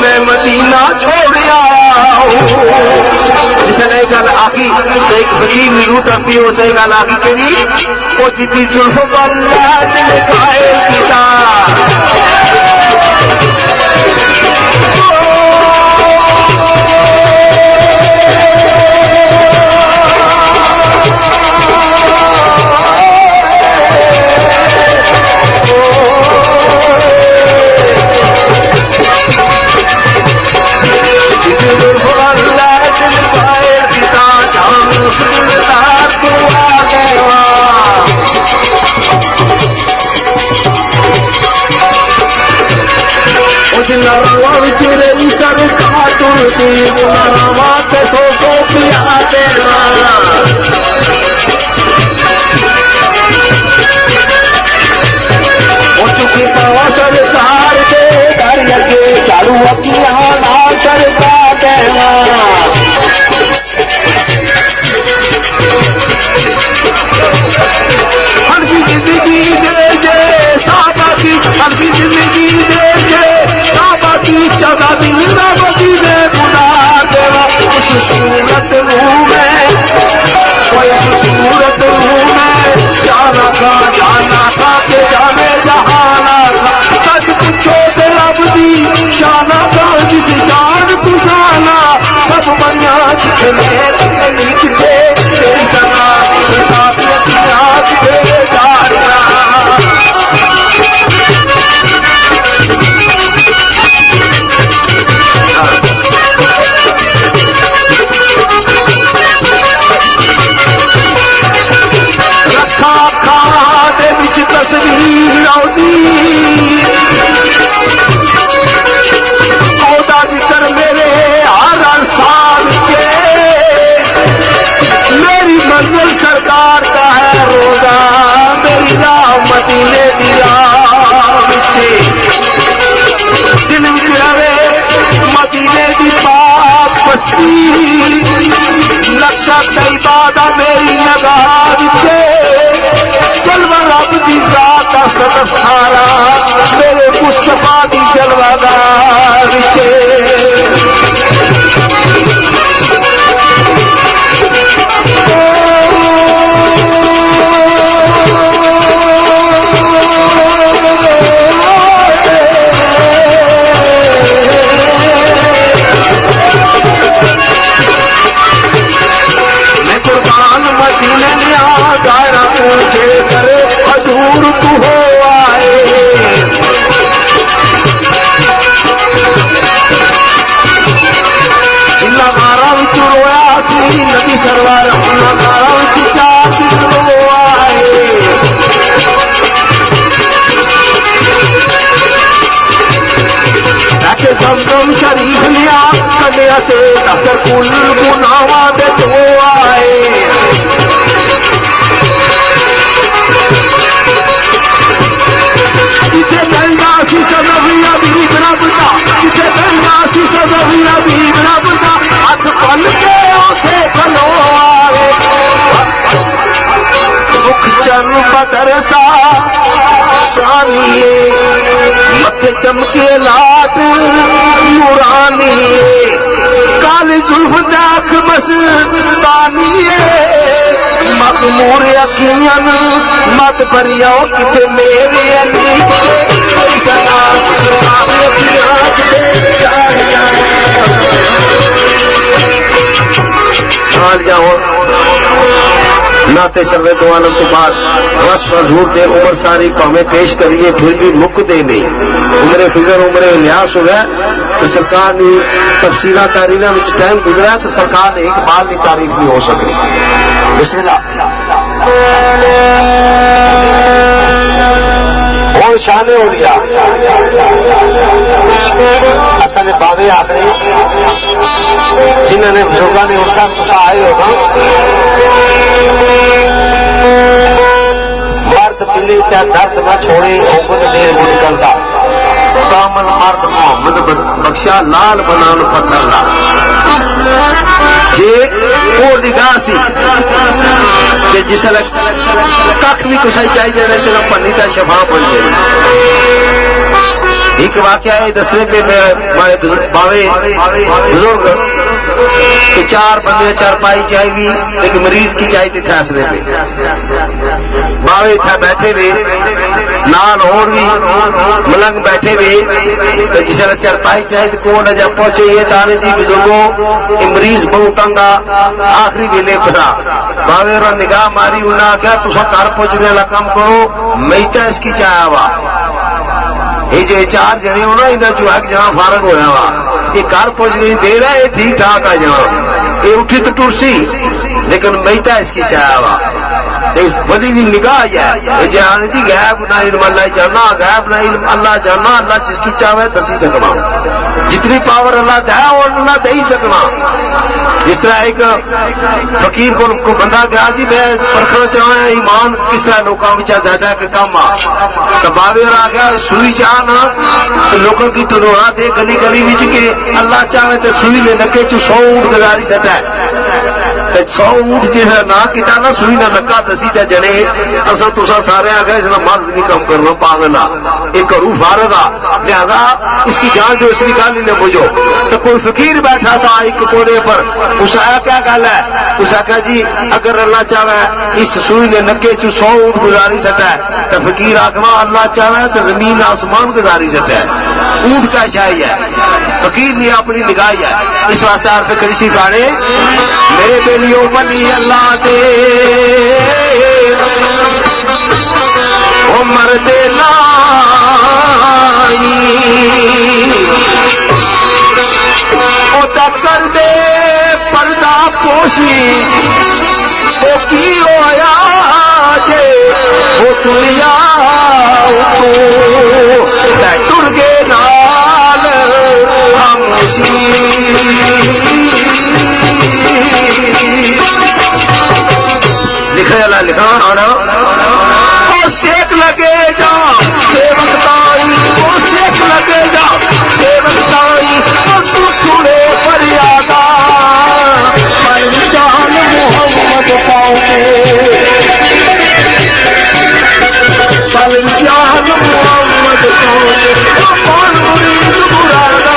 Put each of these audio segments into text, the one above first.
मैं मदीना छोड़ आया हूँ। जिसने गल आखी तो एक फकीर नीरू तब्बी हो सही गल आखी करी वो जितनी जुल्फ पर दिल कायल किता चिरई सर काटुरती गुनामा के सो पिया देना वो चुकी पावा सरकार के घर लगे चालू अकिया ना सरकार देना हल्की जिंदगी दे दे साबा की हल्की जिंदगी दे दे चौदह बीना बदी दे खुदा देवा उस सूरत रूह में उस सूरत रूह में जाना का के जाने जहाना का सच पूछो ते रब दी शाना का जिस जान तू जाना सब बनिया जितने लिख दे तेरी सना याद दे जाना तस्वीर औदा जिक्र मेरे हर साल के मेरी मंजिल सरकार का है रोजा मेरी राह मदीने दी राह दिल विच रवे मदीने दी पाक बस्ती नक्शा तैयबा दा मेरी नगाह विच जलवा रब दी जात दा सदफ सारा मेरे मुस्तफा दी जलवागार मैं कुर्बान मदीने लिया दायरा पूछे करे हजूर तू हो आए जिन्ना गारा विच रोया सी नबी सरवार उन्ना गारा विच चार दिन रो आए ताके ज़मज़म शरीफ लिया कन्या ते अकर कुल गुनावा दे धो आए जिथे बहना सी सदविया भी रबदा जिथे बहना सी सदविया भी रबदा हथ पल के उथे खलो आए मुख चन बदर सा शानिए मथे चमके लाट नूरानिए काली जुल्फ दाख मस्तानिए मखमूर अखियन मत भरियो किथे मेरे अली सना नाते सर्वे तो आलम तो बाद बस मजबूर थे उम्र सारी भावें पेश करिए फिर भी मुकते नहीं उम्र फिजर उम्र लिहाज हो गया तो सरकार ने तफसीला तारीना में टाइम गुजरा तो सरकार ने एक बार की तारीफ भी हो सके बिस्मिल्लाह और शाने हो लिया असल बाबे आखिरी जिन्होंने बुजुर्गों ने उसका गुस्सा आए होगा मर्द बिल्ली त्या दर्द में छोड़े खुद देर को निकलता कामल मर्द मोहम्मद बख्शा लाल बनान पत्थर ला जे वो निगाह सी कि जिसले कख भी कुछ चाहिए सिर्फ पन्नी का शफा बन गई एक वाक्य है दसवें पे हमारे बावे बुजुर्ग कि 4 बंदे चारपाई चाहिए एक मरीज की चाहिए फैसले पे बावे था बैठे हुए नाल और भी मलंग बैठे हुए जिस चारपाई चाहिए कौन जब पहुंचे ये ताने जी बुजुर्गों मरीज बहुत तंगा आखिरी वेले पड़ा बावे और निगाह मारी उन्हें आख्या तुसा घर पहुंचने वाला काम करो मैं तो इसकी चाह वा ये जो 4 जने हो ना इन्हें जो है जहां फारग होया वा ये घर पहुंचने दे रहा है ठीक ठाक है जहां ये उठी तो टुरसी लेकिन मैं तो इसकी चाह वा इस बड़ी भी निगाह है जान जी गैब ना इल्म अल्लाह जाना गैब ना इल्म अल्लाह जाना अल्लाह जिसकी चाहे दसी सकना जितनी पावर अल्लाह दे और अल्लाह दे ही सकना जिस तरह एक फकीर को बंदा गया जी मैं परखना चाहे ईमान किस तरह लोगों में ज्यादा के कम आ तो बाबे आ गया सुई चाह ना लोगों की टनोरा दे गली गली विच के अल्लाह चाहे तो सुई ले नके चू 100 ऊंट गुजारी सटा 100 ऊंट जो है ना किता ना सुई ना नक्का दसी ते जने असा तुसा सारे आ गए इसना मर्द नहीं कम करना पागल आ एक करू फारग आ लिहाजा इसकी जान दो इसकी गल ही न बुझो तो कोई फकीर बैठा सा एक कोने पर उसाया क्या गल है उसा कहा जी अगर अल्लाह चाहे इस सुई ने नके चू 100 ऊंट गुजारी सटा तो फकीर आखना अल्लाह चाहे तो जमीन आसमान गुजारी सटा ऊंट का शाही है फकीर ने अपनी निगाही है इस वास्ते आप कृषि गाने मेरे बेलियो वली अल्लाह दे उमर दे लाई ओ कर दे पर्दा पोशी ओ की होया जे ओ दुनिया टुर गए नाल खामोशी लिखे वाला लिखा आना शेख लगे जा सेवक ताई वो शेख लगे जा सेवक ताई तो तू सुने फरियादा पहचान मोहम्मद पाओगे पहचान मोहम्मद पाओगे कौन मुरीद मुरादा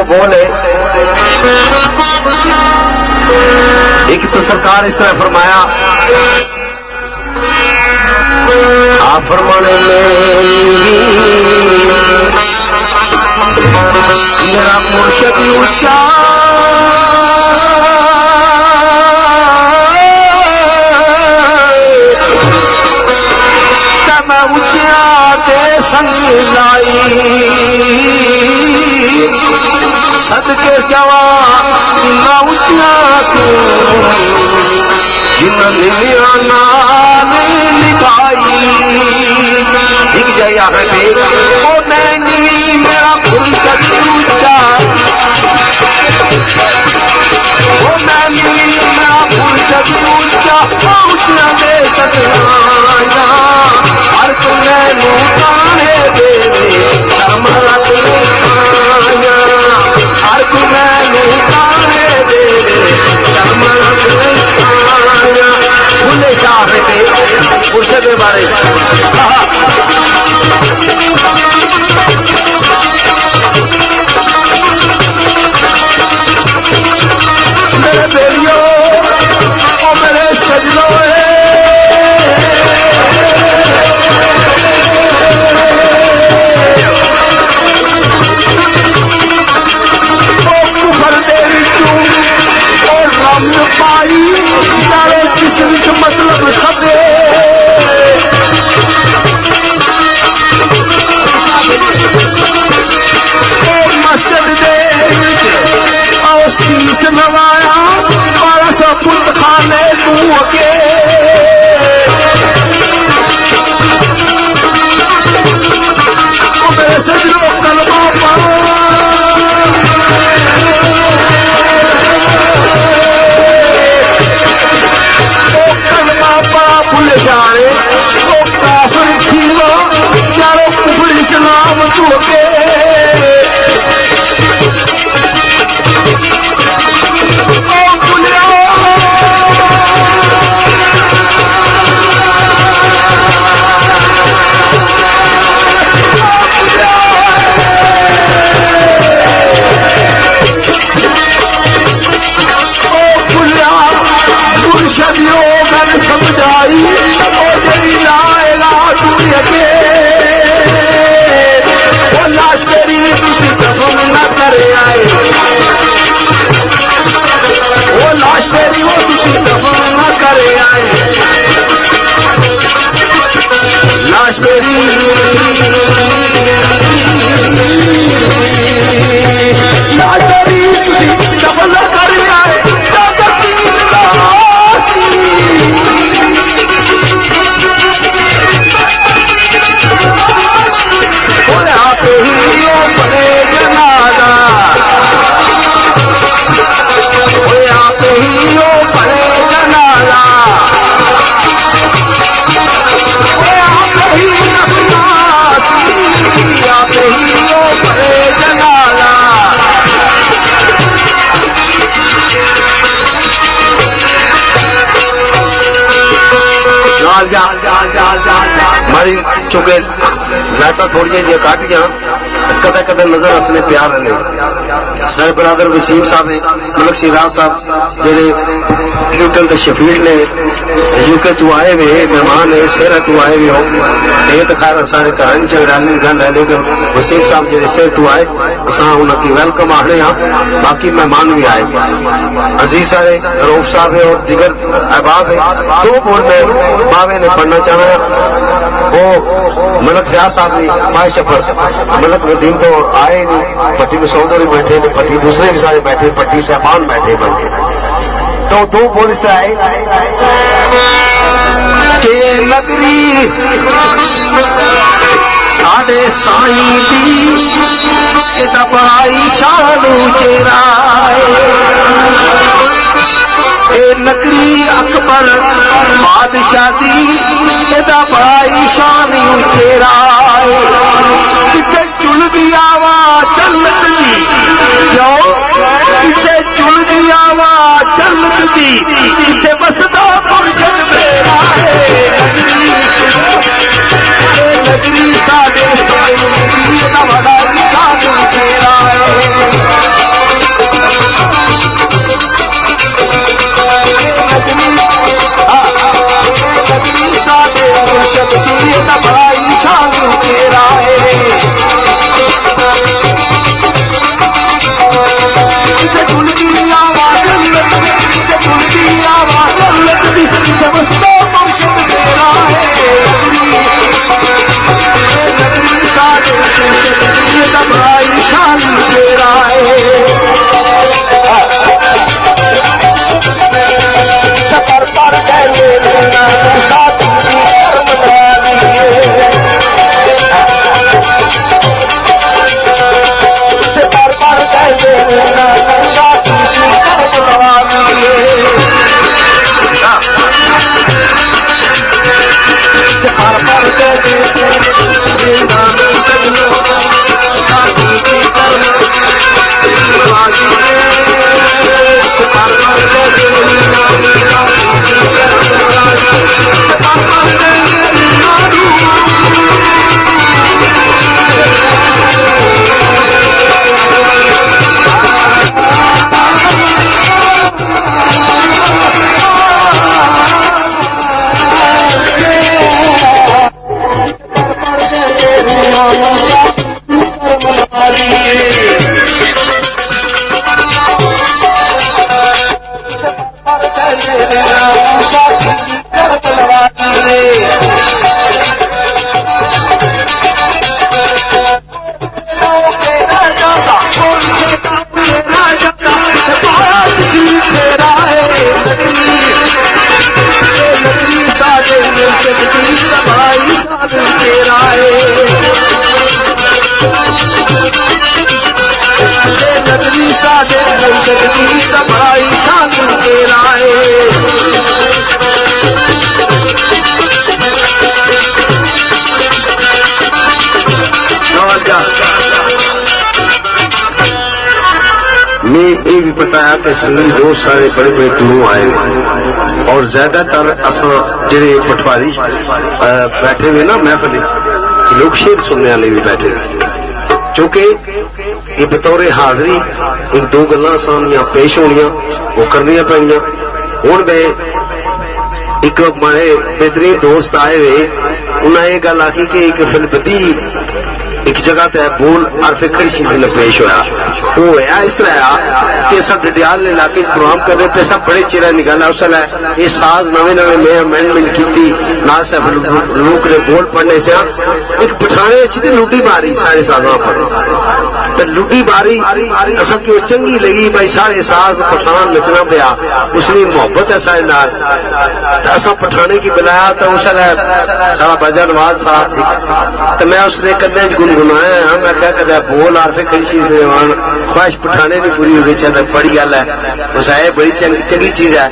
बोले। एक तो सरकार इस तरह फरमाया, आप फरमाने में मेरा मुर्शद ऊंचा मैं ऊंचा के संग लाई सदके जवा जिन्ना ऊंचा जिन्ना लिया नाम लिखाई दिख जाया है देख ओ नैनी मेरा मुर्शद ऊंचा ओ नैनी मेरा मुर्शद ऊंचा ऊंचा दे सकना हर तुम्हें नूताने दे शर्मा तेरे साया हर तुम्हें नूताने दे शर्मा तेरे साया भूले शाह बेटे मुर्शद के बारे मेरे बेलियो ओ मेरे सजनो पाई सारे जिसम मतलब सबे मस्जिद दे और शीश नवाया 1200 पुत खाने तू अगे मेरे सजनों कलमा पाओ भूल जाए तो काफिर खीलो चारों कुफर इस्लाम तू के समझाई और तेरी लाएला तू अगे वो लाश तेरी तुसी दफन न करे आए वो लाश तेरी वो तुसी दफन न करे आए लाश तेरी लाश तेरी तुसी दफन न करे आए मारी चुके लाटा थोड़ी जी कट गया कदे कदे नजर असने प्यार रहे सर बरादर वसीम साहब है मलक सिराज साहब जेडे न्यूटन के शफील ने यूके तू आए वे मेहमान है शेर तू आए वे हो ये तो खैर सारे घर चढ़ाने गल है लेकिन वसीम साहब जेडे शेर तू आए असा उनकी वेलकम आने हाँ बाकी मेहमान भी आए अजीज सारे रऊफ साहब है और दिगर अहबाब है दो बोल में बावे ने पढ़ना चाहना वो मलक व्यास साहब ने ख्वाहिश पर मलक वदीम तो आए नहीं पट्टी में सौदरी बैठे पट्टी दूसरे भी सारे बैठे पट्टी साहबान बैठे बने तो दो बोल इस तरह आए के नगरी साढ़े साई दी दबाई शानू चेराए ए नगरी अकबर बादशाह दी दबाई शानू चेराए किते चुल दी आवाज चलत दी जो किते चुल दी आवाज चलत दी किते बसदा मुर्शद मेरा है नगरी साढ़े साई दी दबाई शानू चेराए सादे मुर्शद की तबाही शान के लाए मैं ये भी पता है कि संगीत बहुत सारे बड़े बड़े गुरु आए और ज्यादातर असा जेडे पटवारी बैठे हुए ना महफिल लोग शेर सुनने वाले भी बैठे क्योंकि ये बतौरे हाजरी एक दो गल्लां सामने पेश होनियां वो करनियां पैनियां हुण मैं एक मारे बेहतरीन दोस्त आए हुए उन्हें ये गल आखी कि एक फिल्म बदी एक जगह ते बोल और फिर खड़ी सी फिल्म पेश होया वो है इस तरह कि सब डडियाल इलाके प्रोग्राम कर रहे पैसा बड़े चिरा निकाला उस ये साज नवे नवे मैं अमेंडमेंट की नाल से लोग ने बोल पढ़ने से एक पठाने अच्छी थी लुटी मारी सारे साजा पर लुटी मारी असा की चंगी लगी भाई सारे साज पठान नचना पाया उसने मोहब्बत है सारे नाल असा पठाने की बुलाया तो उस सारा बाजा नवाज साहब तो मैं उसने कदे गुनगुनाया मैं क्या कहता बोल और फिर कई चीज ख्वाहिश पठाने भी पूरी हो गई चाहता बड़ी गल है उस बड़ी चंगी चीज है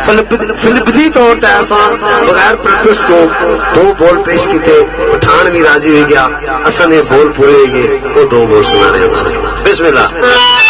फिल्मी तौर पर असा बगैर प्रैक्टिस को दो बोल पेश किए पठान भी राजी हो गया असा ने बोल पूरे हो गए वो दो बोल सुना रहे बिस्मिल्लाह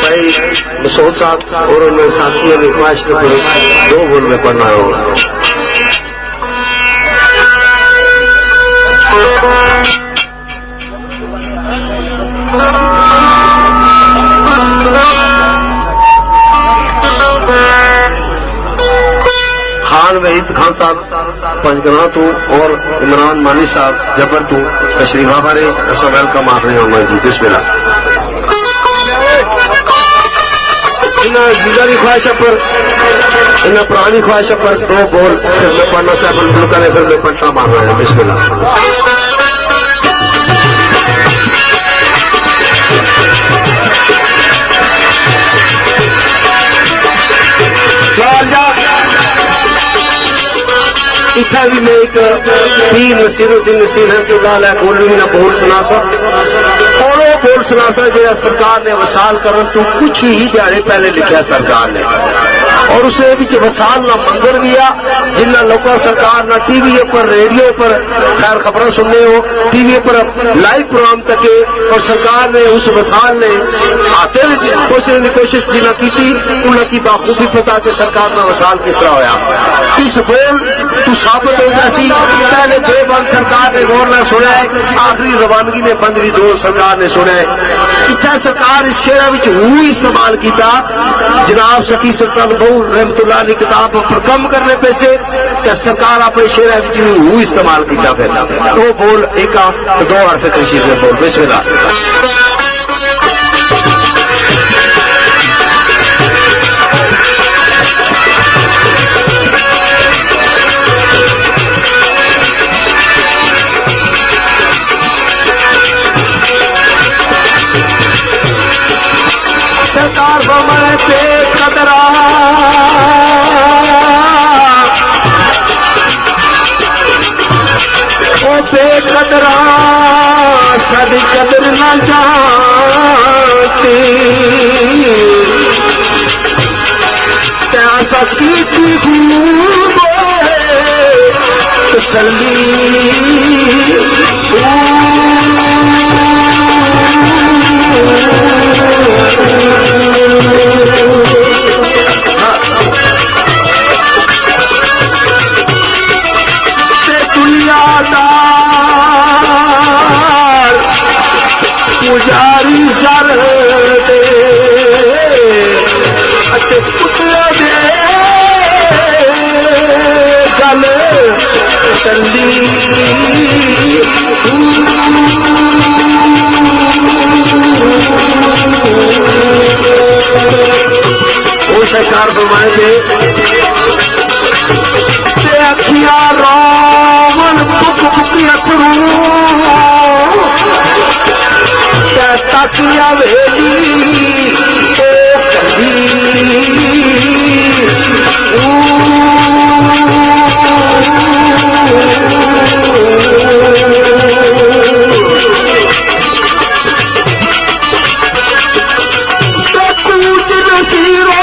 भाई मसूद साहब और उन्होंने साथियों ने ख्वाहिश दो बोल में पढ़ना होगा खान वहीद खान साहब पंजगना तो और इमरान मानी साहब जबर तो तशरीफा बारे असा वेलकम आखने होगा जी बिस्मिल्लाह इन्हें गुजारी ख्वाहिश पर इन्हें पुरानी ख्वाहिश पर दो बोल सिर में पढ़ना से अपन शुरू करें फिर में पट्टा मारना है बिस्मिल्लाह इतना भी मैं एक पीर नसीरुद्दीन नसीर रहमतुल्लाह गोलवी ना बोल सुना सा और वो बोल सुना सा जो सरकार ने वसाल कर तू कुछ ही दिहाड़े पहले लिखा सरकार ने और उसे वसाल ना मंदिर भी आ जिन्ना लोग सरकार ना टीवी पर रेडियो पर खैर खबर सुनने हो टीवी पर लाइव प्रोग्राम तक और सरकार ने उस वसाल ने आते पहुंचने की कोशिश जिन्ना की थी उनकी बाखूबी पता कि सरकार का वसाल किस तरह होया इस बोल तू साबित हो गया सी पहले दो बंद सरकार ने गौर ना सुना है आखिरी रवानगी ने बंद भी दो सरकार ने सुना है इतना सरकार इस शेरा विच हूं इस्तेमाल किया जनाब सकी सुल्तान बहु रहमतुल्लाह की किताब पर कम करने पैसे सरकार अपने शेरा विच हूं इस्तेमाल किया फिर वो बोल एक दो हरफ कशीर में बोल बिस्मिल्लाह सरकार बमण पे कदरा ओ बेकदरा साडी कदर ना जानती त्यासा की खूब तसल्ली पुजारी सर दे पुत्र दे गल टली वो सरकार बमाए दे अखियां रावण पुक पुकी अथरू ताकिया वेली ओ कली तो कुछ नसीरो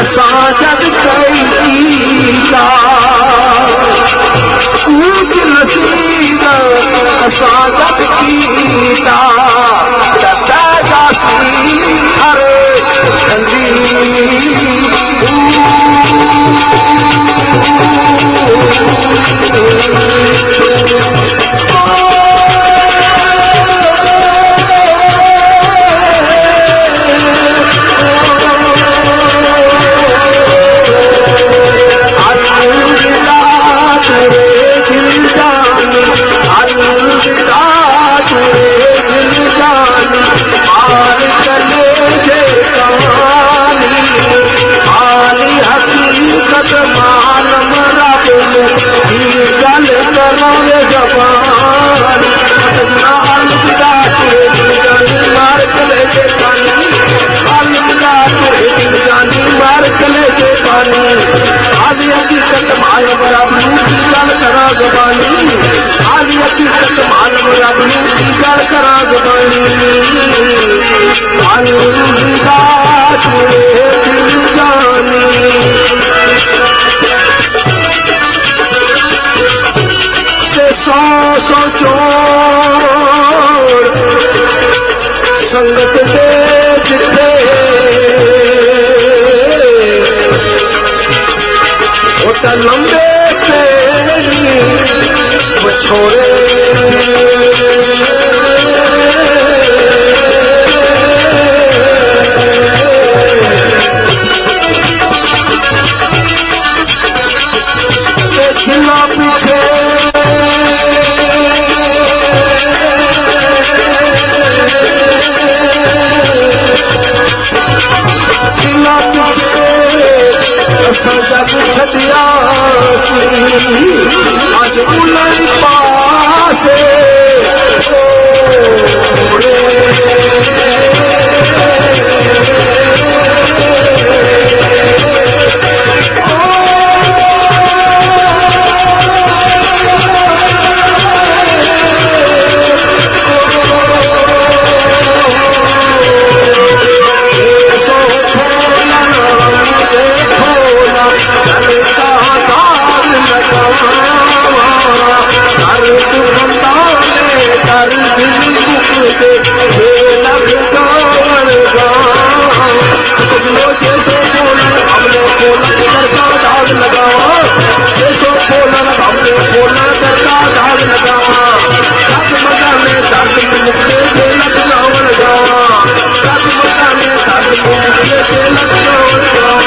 साजद कैदा ऊंच नसीब साजद कीता पैदा सी हर संगत दे जिथे होता लंबे पेरी वो छोड़े चिल्ला पीछे सजग छदिया सी अज उलई पा दर्द बंदाने दर्द मुकते लख गावन गाँव सजनो जैसो बोलन हमने बोलन करता दाग लगावा जैसो बोलन हमने बोलन करता दाग लगावा दर्द बंदाने दर्द मुकते लख गावन गाँव दर्द बंदाने दर्द मुकते लख गावन गाँव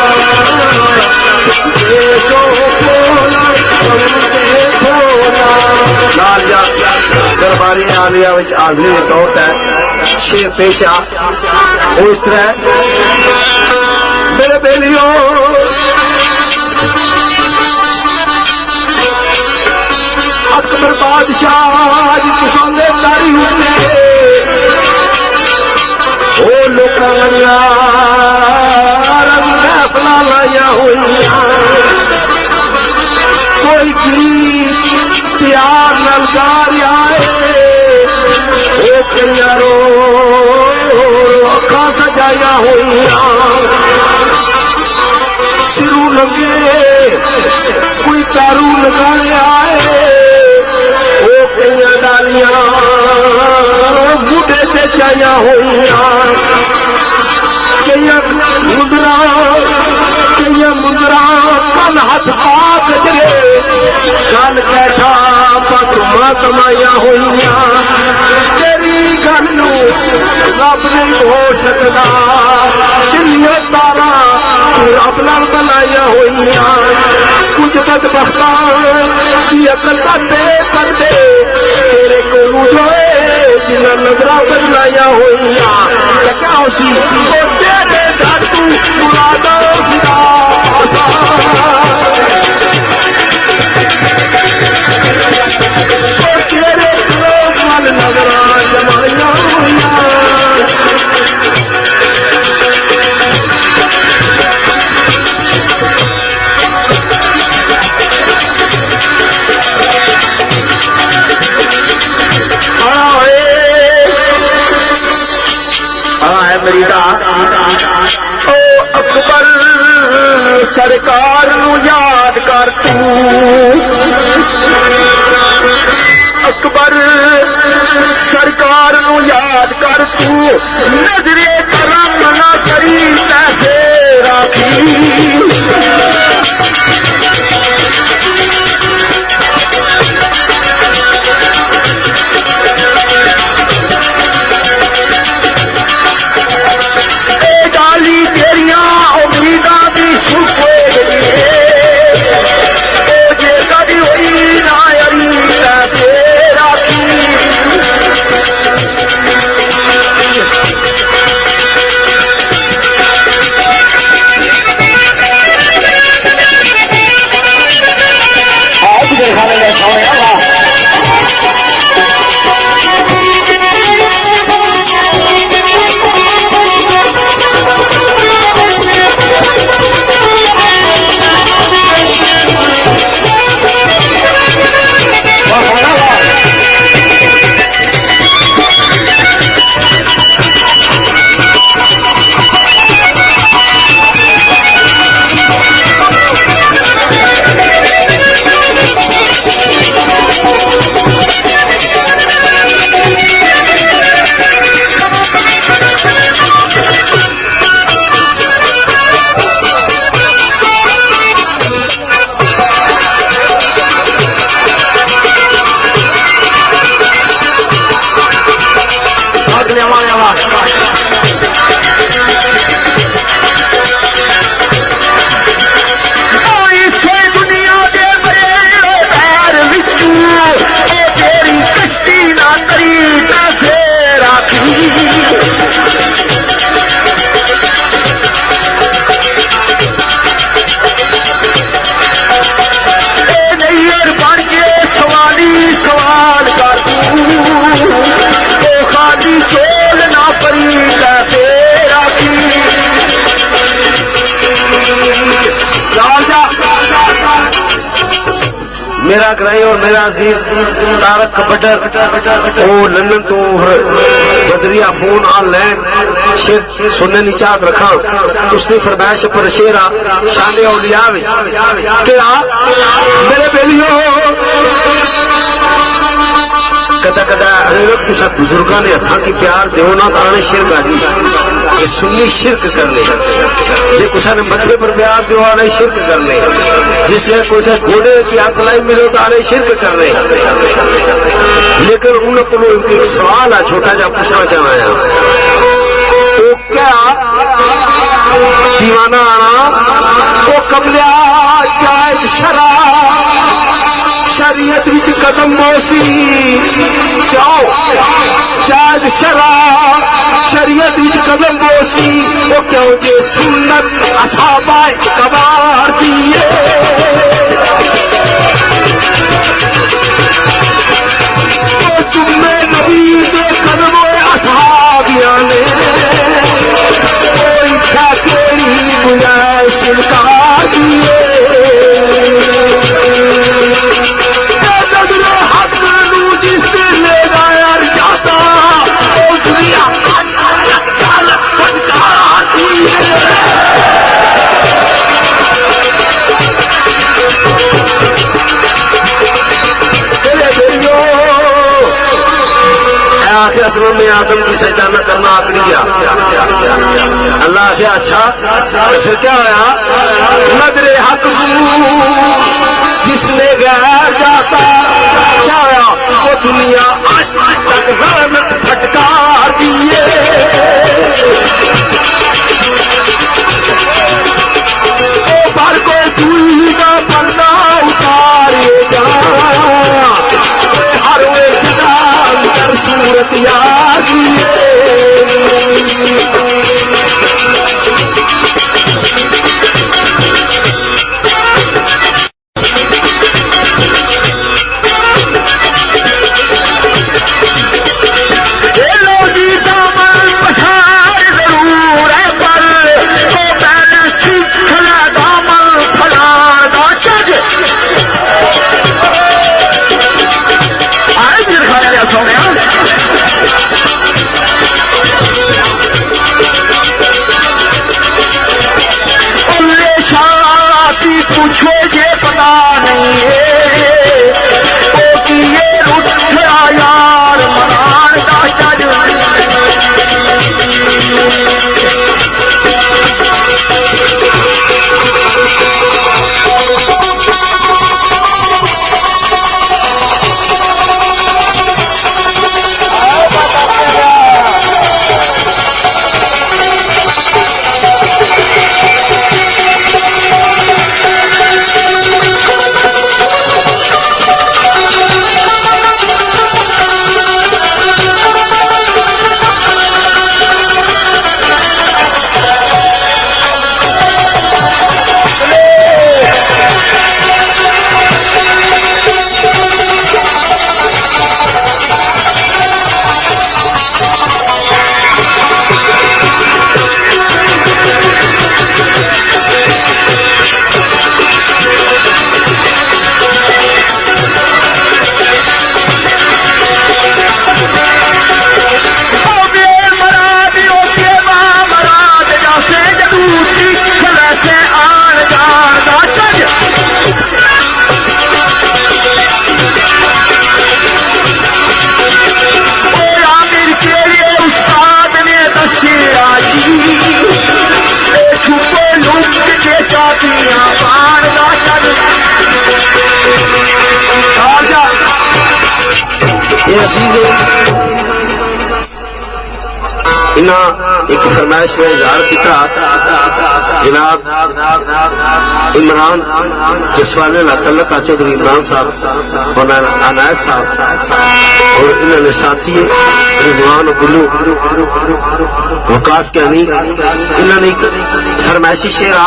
जैसो बोलन दरबारी आलिया विच आदमी दौत है शेर पेशा वो इस तरह मेरे बेलियो अकबर बादशाह तुसांदे तारी हुए ओ लोकां लंगा रंग महफिलां लाइया होइयां कोई गीत प्यार नलकार आए ओ कईयारो अखा सजाया होइया सिरू लगे कोई तारू लगाने आए ओ कईया डालियां बुढ़े ते चाया होइया कईया मुंदरा कल हाथ पाक जरे गल कैठा पतमा कमाइया होइया तेरी गल रब नहीं हो सकता दिलियों तारा रब नाल बनाइया होइया कुछ बदबख्ता की अकल का करते तेरे को जिन्ना नजरा बनाइया होइया क्या उसी तेरे धातु मुरादा खुदा तेरे कल नजरा जमाइया होइया ओ अकबर सरकार नू याद कर तू अकबर सरकार नू याद कर तू नजरे करम ना करी कैसे राखी मेरा ग्राही और मेरा अजीज तारक बटर ओ लंदन तो बदरिया फोन ऑनलाइन शेर सुनने नी चाहत रखा उसने फरमाइश पर शेरा शान औलिया तेरा मेरे बेलियो कुछ बुजुर्गों ने हथा की प्यार दो ना तो आने शिरक आ जी, ये सुन्नी शिरक कर ले। जे कुछ ने मथे पर प्यार दो आने शिरक कर ले, जिसने कुछ घोड़े की हक लाई मिलो तो आने शिरक कर ले। लेकिन उनको एक सवाल है छोटा जा पूछना चाहना, तो क्या दीवाना आना वो कबलिया जायज शरीयत विच कदम बोसी क्यों जायज शरीयत विच कदम बोसी वो क्यों जे सुन्नत असहाबाए कबार दिए। वो जुम्मे नबी दे कदमों असहाबियां ने कोई क्या केड़ी गुंजाइश इनकार दिए। असल में आदम की सजदा न करना आकड़िया। अल्लाह के अच्छा फिर क्या होया, नजरे हक जिसने गैर जाता क्या होया, वो दुनिया आज तक रहमत फटकार दिए। ओ पर को दुई का पर्दा उतारे जा, हर वे जगह सूरत याद इना एक फरमाइश में इजहार किया जनाब इमरान जसवाले तल्लक चौधरी इमरान साहब और अनायत साहब और इन्होंने साथी रिजवान गुल्लू वकास कहनी इन्होंने एक फरमाइशी शेर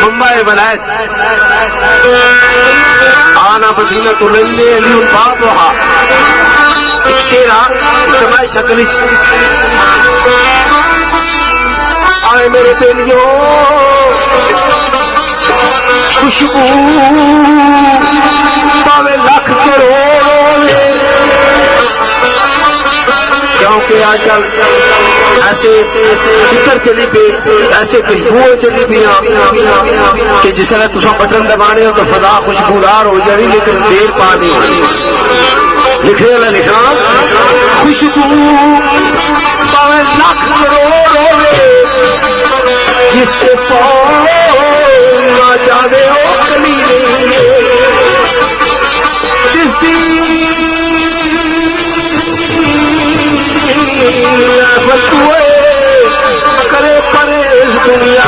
मुंबई वलायत आना मदीना तो लेने अली बाप वहा शेरा तुम्हारी शक्ल आए मेरे बेलियो खुशबू पावे लाख करोड़ क्योंकि आजकल ऐसे फिक्र चली पी ऐसे खुशबुएं चली पी कि जिसने तुम बटन दबाने हो तो फजा खुशबूदार हो जानी लेकिन देर पा नहीं होनी। लिखने वाला लिखना खुशबू पावे लाख करोड़ होवे जिसके पाँव ना जावे ओ कली नहीं जिस दी करे परेश दुनिया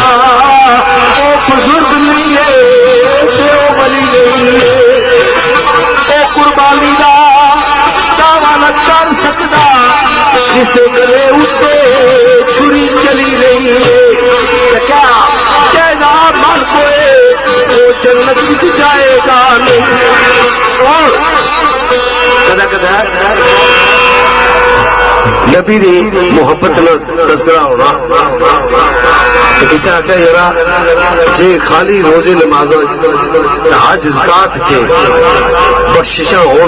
ओ बुजुर्ग नहीं है ओ वली नहीं है ओ कुर्बानी दा दावा न कर सकता जिसके गले उत्ते छुरी चली रही है क्या कहना मन कोए वो जन्नत विच जाएगा नहीं और कदा कदा नबी दी मोहब्बत न तस्करा होना तो किसी आख्या जरा जे खाली रोजे नमाज हज ज़कात चे बख्शिशा हो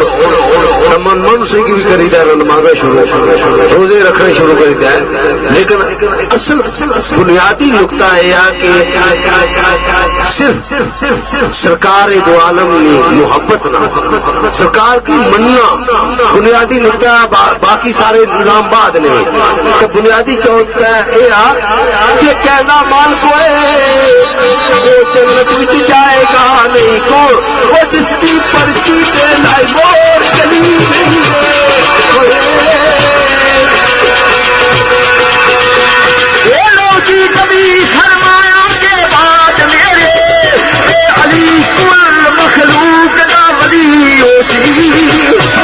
मन से भी करी दा नमाज शुरू रोजे रखने शुरू कर दिया लेकिन असल बुनियादी नुकता है यार कि सिर्फ सरकार दो आलम ने मोहब्बत ना सरकार की मनना बुनियादी नुकता बाकी सारे निजाम बाद ने तो बुनियादी क्या होता है कि कहना मान कोए वो जन्नत विच जाएगा नहीं कौन वो जिसकी पर्ची पे लाई मोर चली नहीं ये लोगी कभी फरमाया के बाद मेरे अली कुल मखलूक का वली होती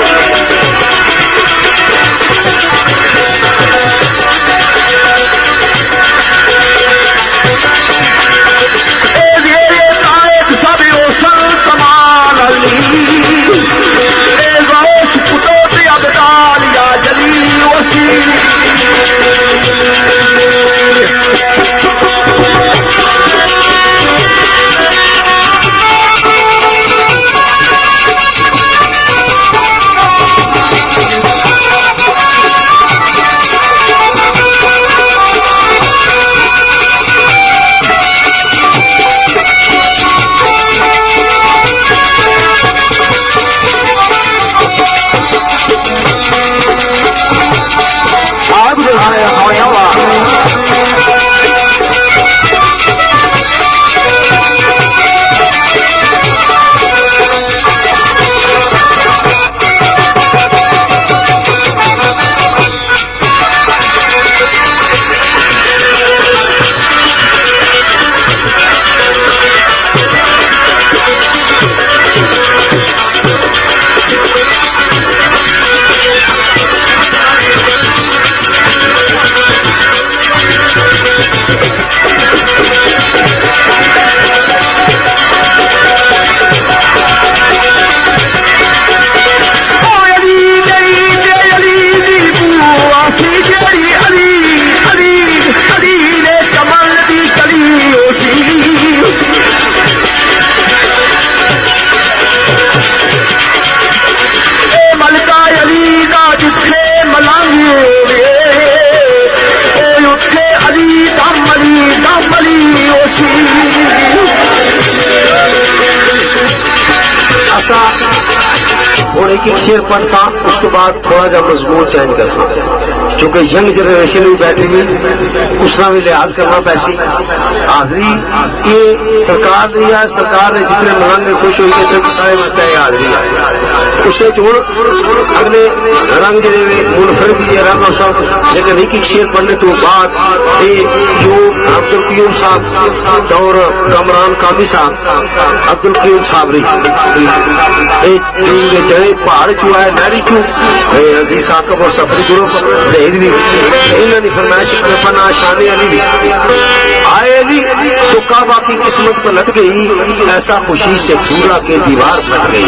और एक शेर पढ़ सा उसके बाद थोड़ा जा मजमून चेंज कर सा क्योंकि यंग जनरेशन भी बैठी हुई उसका भी लिहाज करना पैसी हाजरी ये सरकार दी है सरकार ने जितने मलंगे खुश हुई है सब सारे वास्ते हाजरी है उससे जोड़ अगले रंग जड़े मुनफर भी है रंग और सब लेकिन एक शेर पढ़ने तो बाद ये जो अब्दुल क्यूम साहब और कमरान कामी साहब अब्दुल क्यूम साहब जड़े पहाड़ चू है नारी चू अजीज साकब और सफरी ग्रुप जहीर भी इन्होंने फरमाइश पना शानी अली भी आए अली तो काबा की किस्मत पलट गई ऐसा खुशी से पूरा के दीवार फट गई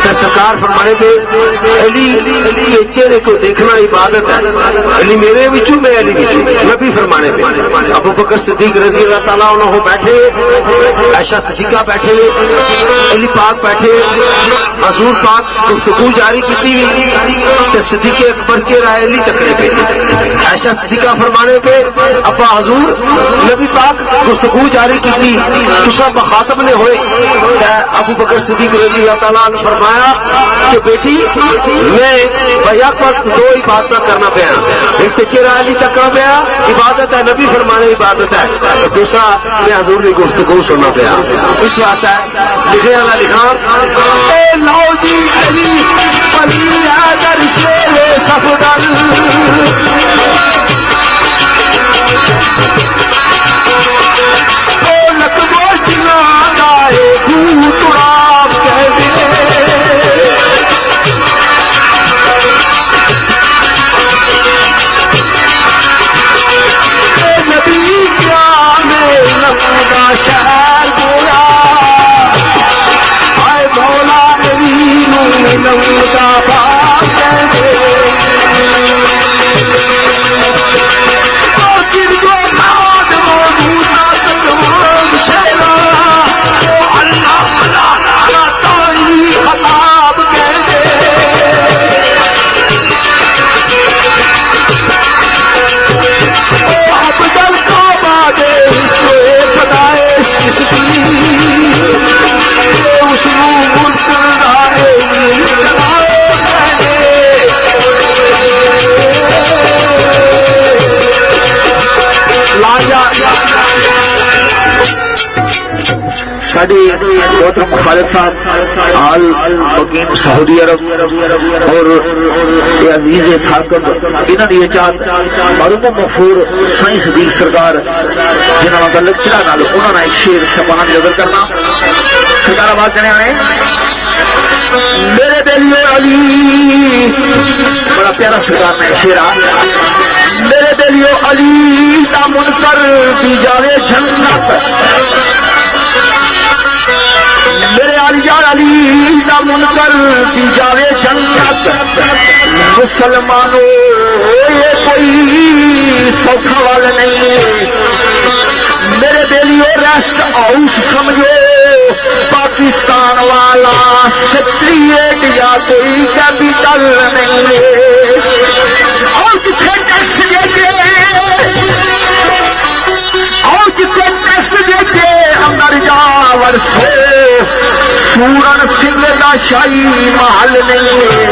तो सरकार फरमाने पे अली के चेहरे को देखना इबादत है अली मेरे बिचू मैं अली बिचू नबी फरमाने पे अबू बकर सिद्दीक रजी अल्लाह ताला अन्हु बैठे आयशा सिद्दीका बैठे अली पाक बैठे हजूर पाक गुफ्तगू जारी की सिद्दीक अकबर चेहरा अली तकने पे आयशा सिद्दीका फरमाने पे अब्बा हजूर नबी पाक गुफ्तगू जारी की तुसा बखातब ने होए अबू बकर सिद्दीक रजी अल्लाह ताला अन्हु फरमाया कि बेटी मैं भैया पर दो इबादत करना पाया, एक तो चेहरा अली तक करना पाया इबादत है, नबी फरमाने इबादत है, और दूसरा मैं हजूर की गुफ्तगू सुनना पाया। इस वास्ते लिखे वाला लिखा लो जी अली अली अगर शेरे सफदर लकबो चिल्ला गाए भूतराम कह दे नबी क्या में लंगा शहर बोला आए मौला रीनू लंगा बाप कह दे साड़ी मोहतरम खालिद साहब आल मुकीम सऊदी अरब और अजीज साकब इन्होंने ये चाहत मरूम मफूर साईं सदीक सरकार जिन्होंने का लेक्चर नाल उन्होंने एक शेर शबान नजर करना सरकार आवाज देने आने मेरे बेलियो अली बड़ा प्यारा सरकार ने शेरा मेरे बेलियो अली का मुनकर भी जावे जन्नत मेरे आलिया अली का मुनकर भी जावे जन्नत मुसलमानों ये कोई सौखा वाला नहीं है मेरे बेलियो रेस्ट हाउस समझो पाकिस्तान वाला सेक्रेटरीट या कोई कैपिटल नहीं है और जिथे टैक्स देके और जिथे टैक्स देके अंदर जावर से सूरन सिंह का शाही महल नहीं है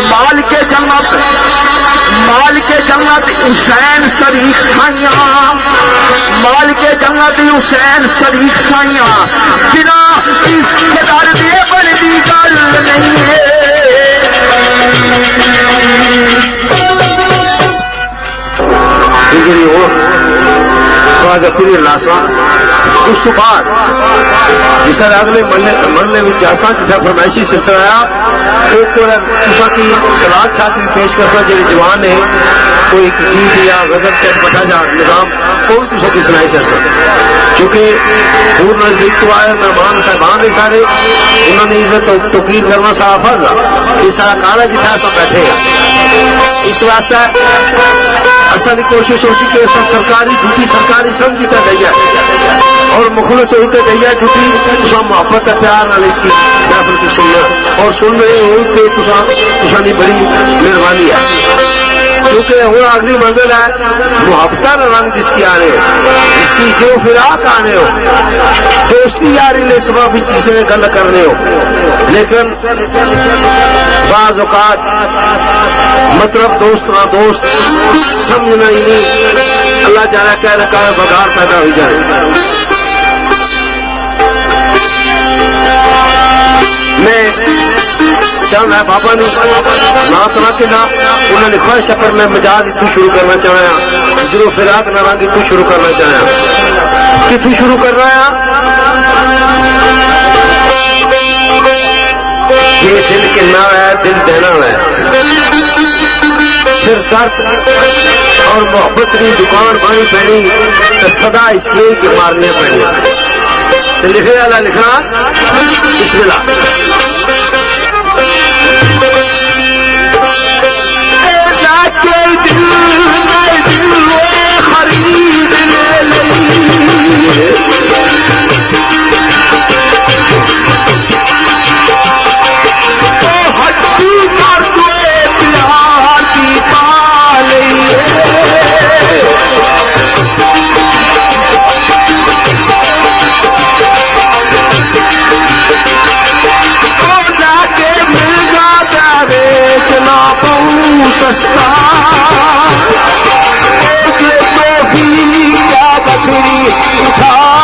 माल के जन्नत हुसैन शरीक साइया माल के जन्नत हुसैन शरीक साइया बिना रिश्तेदार दिए बड़ी गल नहीं है पूरी लाशवा उस तो बाद जिस अगले मरने में जासा जितना फरमाइशी सिलसिला आया तुसा की सलाद छात्री पेश करता जो जवान है कोई गीत या गजल चटपटा जा निजाम कोई तुसा की सुनाई सर क्योंकि दूर नजदीक तो आए मेहमान साहबान है सारे उन्होंने इज्जत तौकीर करना सारा फर्ज है ये सारा काला जितना सब बैठे इस वास्ते असल कोशिश होती कि सरकारी ड्यूटी सरकारी समझता दी जाए और मुखलस होते दी जाए ड्यूटी तुसा मोहब्बत प्यार नाल इसकी महफिल की सुनना और सुन रहे हो कि तुसा दी बड़ी मेहरबानी है क्योंकि हूँ अगली मंजिल है मुहब्बत रंग जिसकी आने हो जिसकी जो फिराक आने हो दोस्ती यारी ने सबब चीजें गल करने हो लेकिन बाज औकात मतलब दोस्त ना दोस्त समझना ही नहीं अल्लाह जाना कह रखा है बगार पैदा हो जाए मैं चाहना बाबा ने ना तरह के ना उन्होंने ख्वाहिश पर मैं मजाज इतू शुरू करना चाहया जरूर फिराक ना रंग इतू शुरू करना चाहया कितू शुरू कर रहा ये दिल किन्ना है दिल देना है फिर दर्द और मोहब्बत की दुकान बनी पैनी तो सदा इसलिए कि मारने पैनी लिखे वाला लिखना बिस्मिल्लाह जाके दिल में दिल खरीद ले हड्डी पर कोई प्यार की पाले जाके सस्ता तो भी क्या बकरी उठा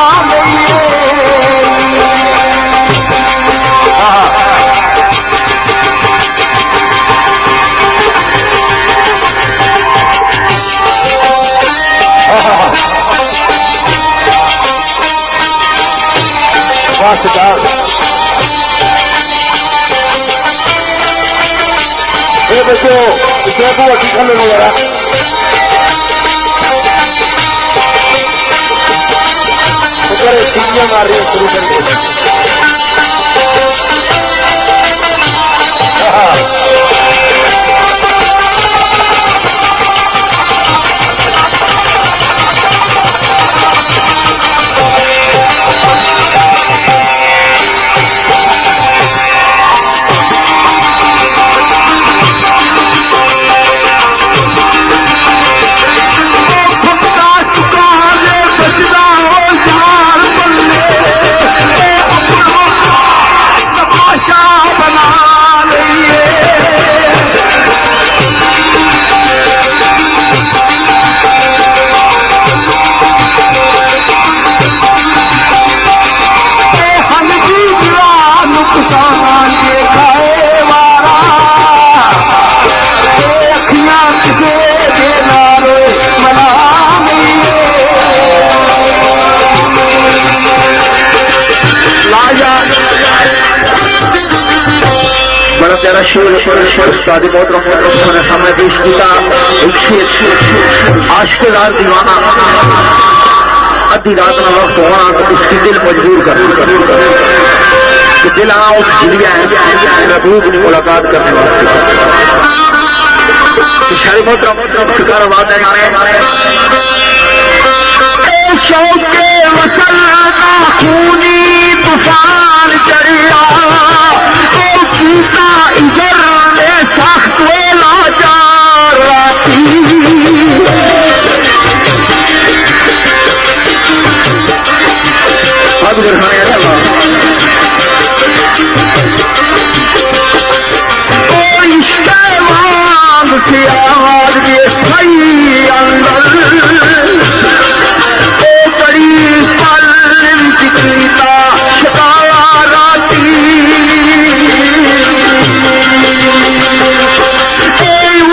बच्चों इसमें को अच्छी खल वगैरह सीढ़ियां मार रही है शुरू करने सामने पेश किया आशिकदार दीवाना अद्धी रात का वक्त होना तो उसकी दिल मजबूर कर कि दिल आना उस जुलिया है महबूब की मुलाकात करने वास्ते शायद मोहतरम शिकार बात है शौके वसल का खूनी तूफान चढ़िया इधर ने सख्त लाचार राती इश्क़-ए-वाम से आवाज ये सही अंदर ओ बड़ी पल चिकनीता शिकारा राती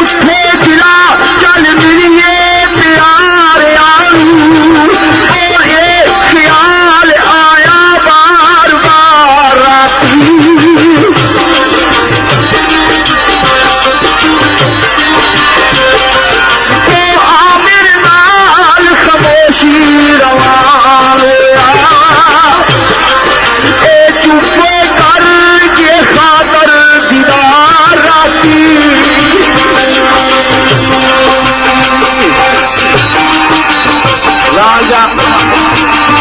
उठे दिला चल मिलिए प्यार आलू और एक ख्याल आया बार बार राती तो आमिर नाल खामोशी रवान चुपे कर के खातर दीदार राती राजा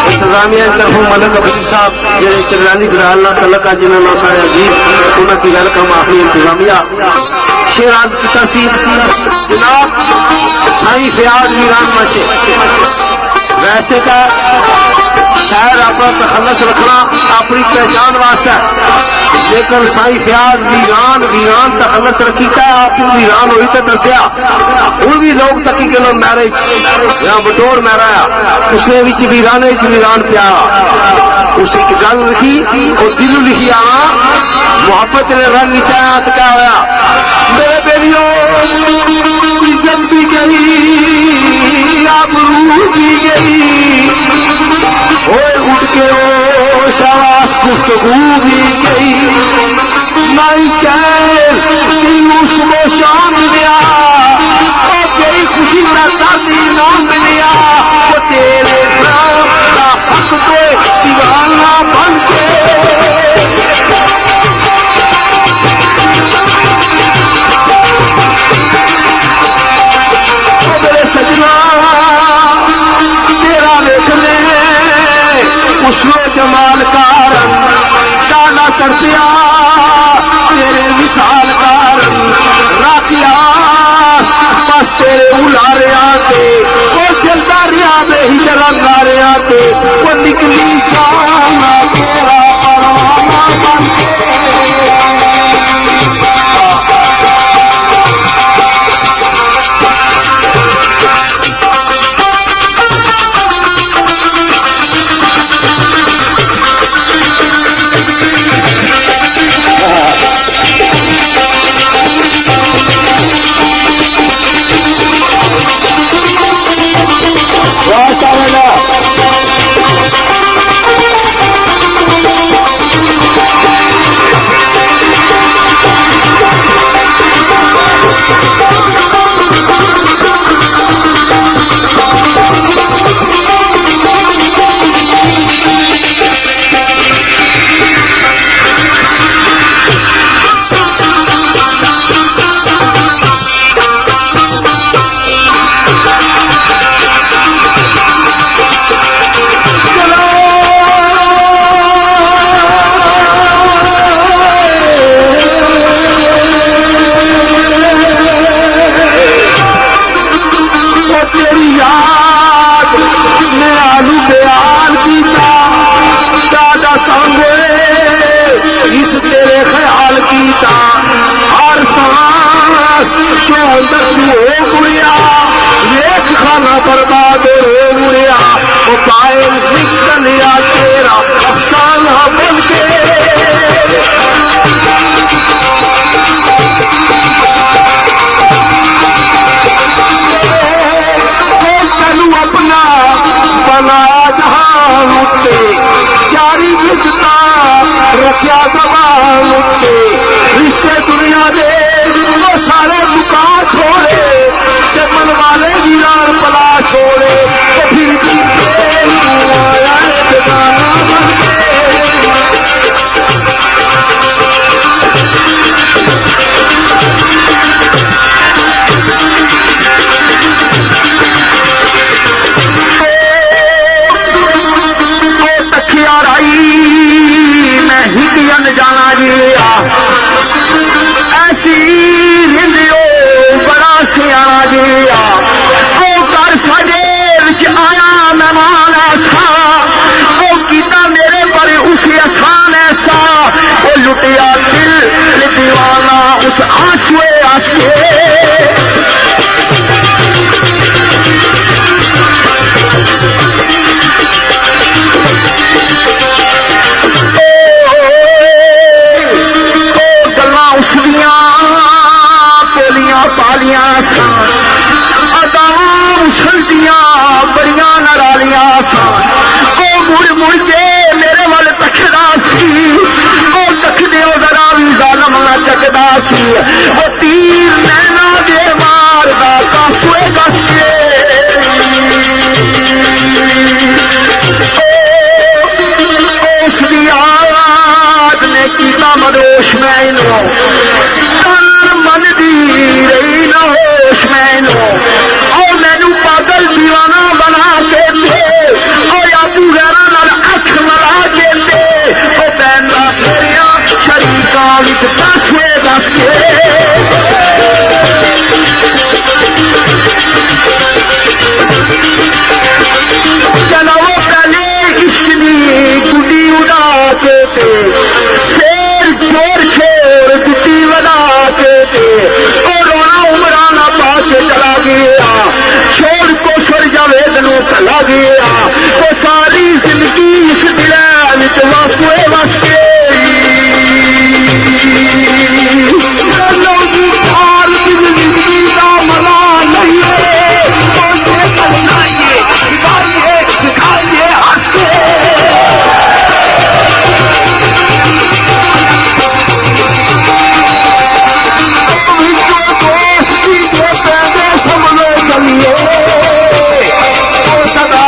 इंतजामिया तरफों मलक अब्दुल साहब जेडे चगराली बिलाल तलका जिन्होंने सारे अजीब उन्होंने वेलकम अपनी इंतजामिया शेराज की तहसील जनाब साई फयाज मीरान मशे वैसे तो शायर अपना तखल्लस रखना अपनी पहचान वास्ते लेकिन साई फयाज वीरान वीरान तखल्लस रखी आप वीरान हुई तो दसिया वो भी लोग तकी किलो मैरिज या बटोर मैराया उसने भी वीराने वीरान प्या उसे एक गल लिखी और दिल लिखी आना मोहब्बत ने रंग चाया तो क्या होया मेरे बेबियों इज्जत भी गई आबरू भी गई ओए उठ के ओ शाबाश गुफ्तगू भी गई नाई चैन उसको शाम मिलिया और तेरी खुशी का साथी नाम मिलिया वो तेरे नाम का हक तो दीवाना बन के मेरे सजना तेरा देखने उसमें जमाल कारण डाला कर दिया तेरे विशाल कारण राखिया बस तेरे उलारे आते वो चलता रिया में ही चलंगा रहे आते वो निकली जाना तेरा परवाना बन के गया दिल दीवाना उस आंसुए आंसू पालियां सन अदावां उछलदियां बड़ियां नरालियां सन ओ मुड़ मुड़ के मेरे वाल तकदा सी ओ तकदे जरा भी जालम ना चकदा सी ओ तीर नैना दे मारदा कासुए कासे उसदी आवाज ने कीता मदोश मैनू मन दी रही ना होश मैनू और मैनू पागल दीवाना बना के दे और आबू गैरा नाल अख मला के दे और बैना मेरिया शरीका विच दसे दस के चलो वो पहले इश्क दी गुड्डी उड़ा के शेर छोर छोर गुड्डी बना के और रोना उमराना पास चला गया छोड़ को सर जावेद नो चला गया वो सारी जिंदगी इस दिल वासुए वास्ते जिंदगी का मजा नहीं है दिखाइए दिखाइए हंस के सदा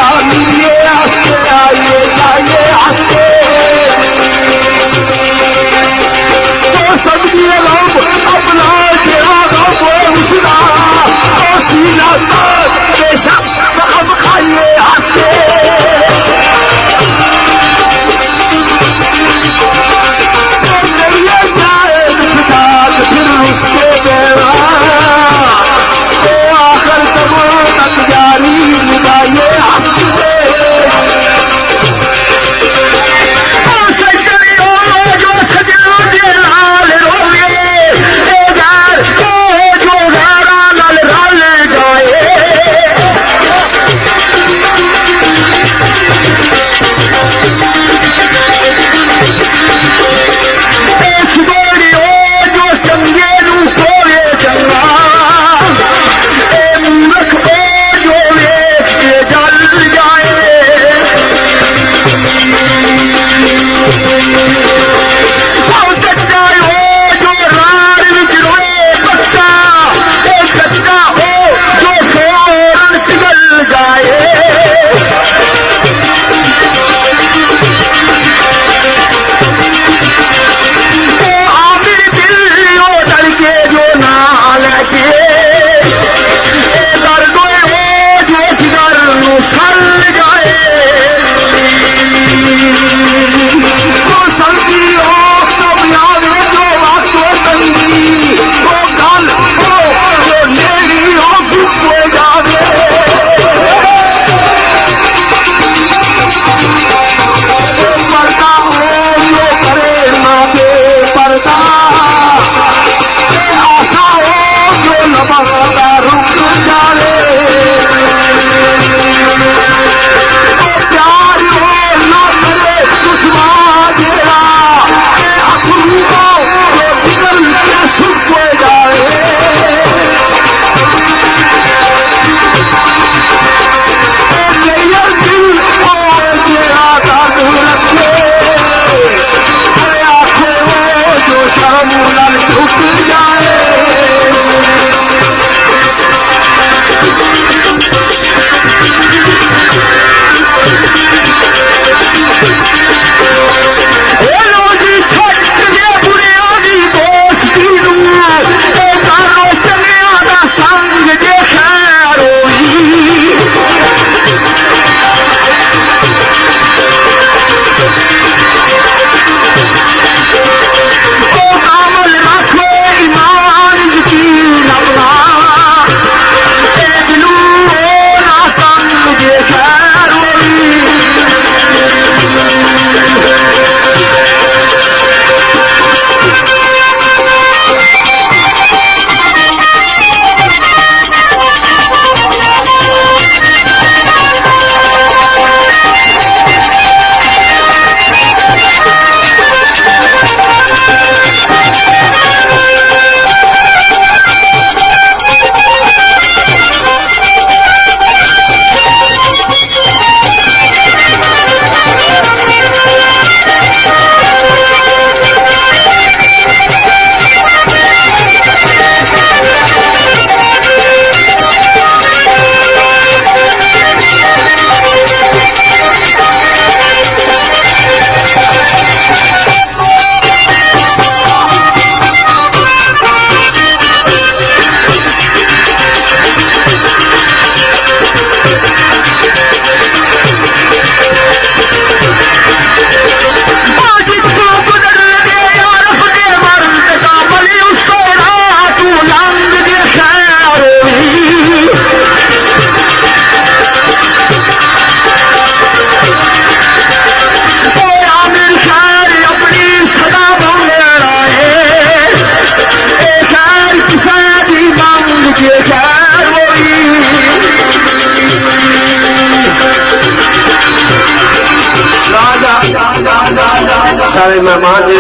सारे मेहमान जो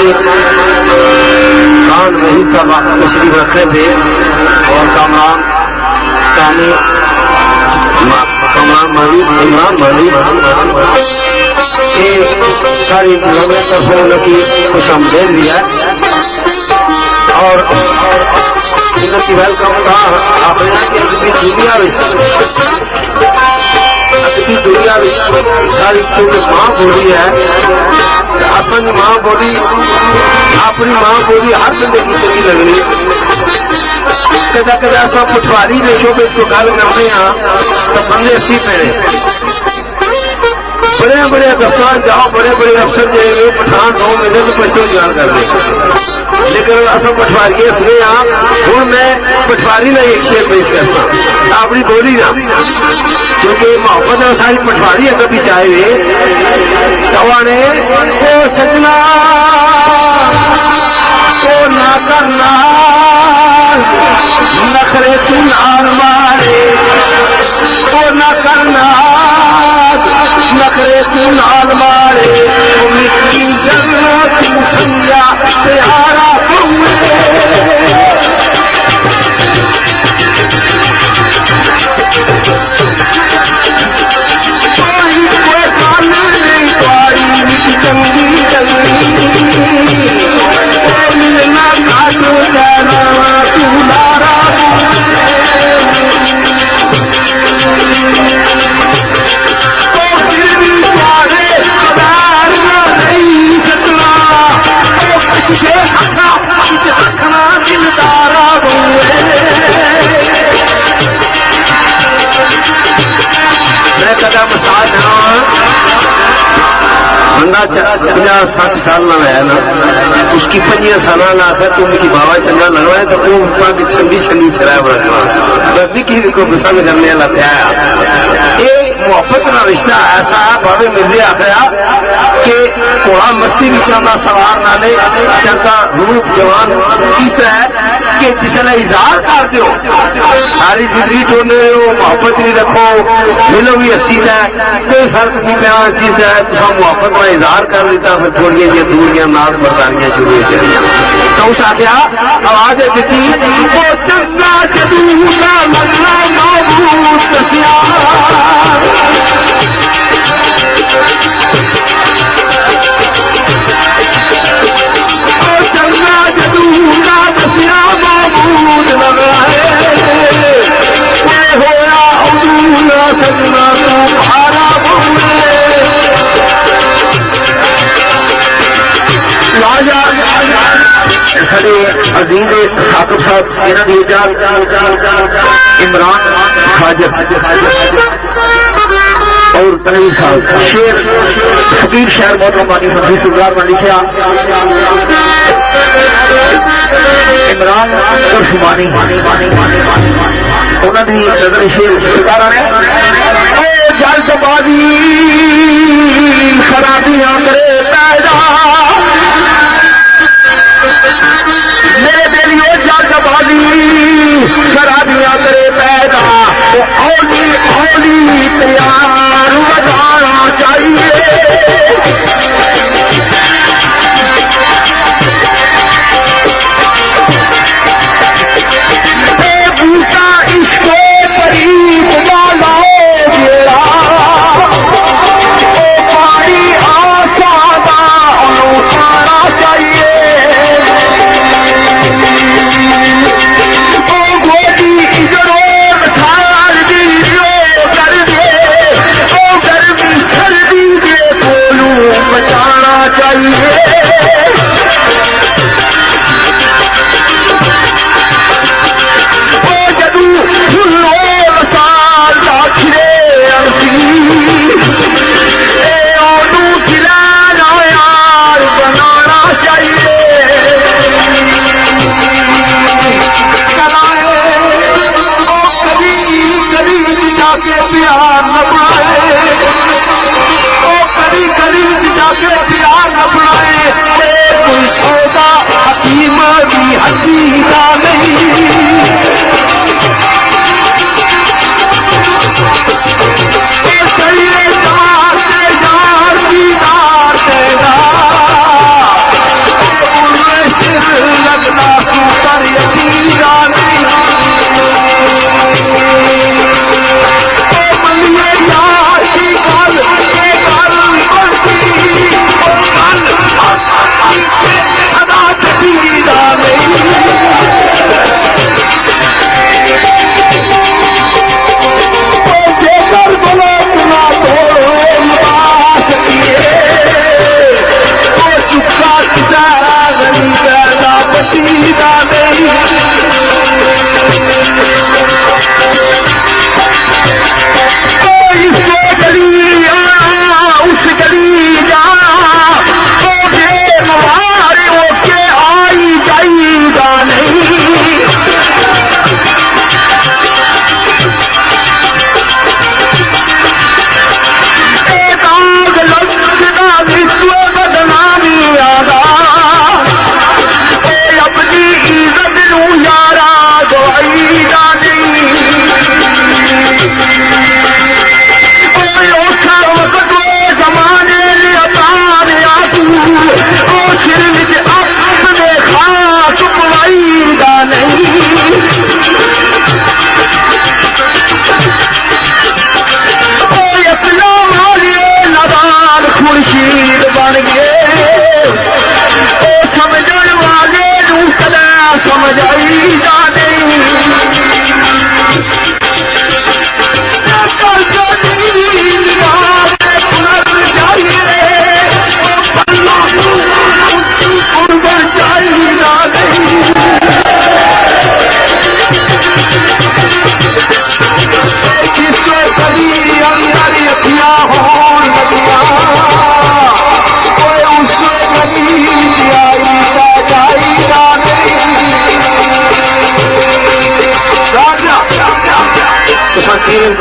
खान वही सब तशरीफ रखे थे और कामरान कामी कमरान मौलवी इमरान मौलवी सारी तरफों उनकी खुश आमदेद भी है और इनकी वेलकम का अपने अदबी दुनिया सारी क्योंकि मां बोली है असली मां बोली अपनी मां बोली हर बंदे की सही लगनी कदा कदा सब पटवारी ने शोबे को गल करते हैं तो बंदे असी पेड़े बड़े बड़े दफ्तर जाओ बड़े बड़े अफसर जो पठान 2 महीने में पछतो जान करते लेकिन असं पटवारी इसलिए हूँ मैं पटवारी ने एक शेर पेश कर सकता अपनी बोली ना क्योंकि मोहब्बत सारी पटवारी अगर भी चाहे तवाने ओ सजना ओ ना करना नखरे तू नाल मारे ओ ना करना नखरे तू नाल मारे मिट्टी गल तू समझा प्यारा चंगी मिलना काट देना तू नारा मैं कदा मिसाल बंदा 50-60 साल ना है ना उसकी 5 साल ना आकर तुम की बाबा चंगा लग रहा है तो वो छंदी छंदी चलाया बड़ा की को पसंद करने वाला प्यार ये मोहब्बत का रिश्ता ऐसा है बाबे मिर्जे आखिया कि घोड़ा मस्ती भी चाहता सवार नाले चलता रूप जवान इस तरह कि जिसने इजहार कर दो सारी जिंदगी टोने हो मोहब्बत नहीं रखो मिलो भी हसी है कोई फर्क नहीं पैना जिस तरह तुम मोहब्बत का इजहार कर लेता फिर थोड़ी जी दूर गया नाज बरतानियां शुरू हो चलिया तो उस आख्या आवाज दी वो चंगा जदूला लगना महबूब दसिया चंगा जदूला दसिया महबूब लगना है होया उदूला सजना तू भारा साढ़े अजीज साकिब साहब इन्हों की इमरान साजिद और तनवीर साहब शेर फकीर शहर मोहतरमानी फकीर सुल्तान में लिखा इमरान और शुमानी उन्होंने नजर शेर सुल्तान ने जल्दबाजी खराबियां करे पैदा मेरे बेलियों जल्दबाजी खराबियां करे पैदा तो औली औली प्यार बढ़ाना चाहिए बूटा इसको करीब वाला पानी आसादा उठाना चाहिए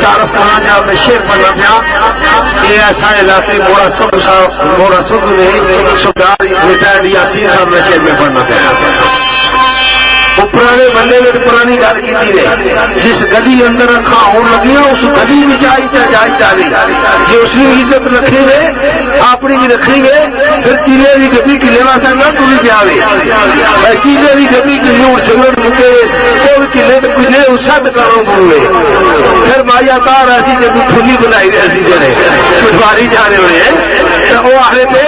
तारफ करना जा मैं शेर बनना पिया ये ऐसा इलाके मोड़ा सुध ने सुधार रिटायर्ड यासीन साहब में शेर में बनना पिया वो पुराने बंदे ने पुरानी गल की रहे जिस गली अंदर अखा होने लगी उस गली में जाई डाली जे उसने इज्जत रखनी वे अपनी भी रखनी वे फिर किले भी गड्डी किले वास्ते ना टूरी जावे किले भी गड्डी किले उड़ सिगरेट मुके सब किले तो किले उछद करो बुए फिर माया तार ऐसी जब थुली बनाई ऐसी जड़े पटवारी जाने हुए तो वो आने पे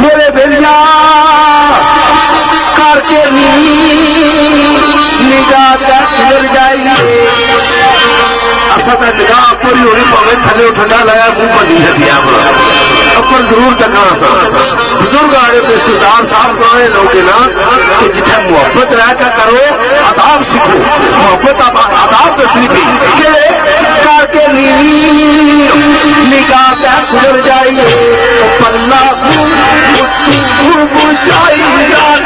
मेरे बेलिया करके निगाह गुजर जाइए असा तो निगाह पूरी होनी पवे थले ठंडा लाया मुंह पर नहीं हटिया पर जरूर तकना सा बुजुर्ग आने पे सरदार साहब कहे लोग ना कि जिथे मोहब्बत रह कर करो आदाब सीखो मोहब्बत आदाब तस्वीर करके निगाह गुजर जाइए पल्ला जाइए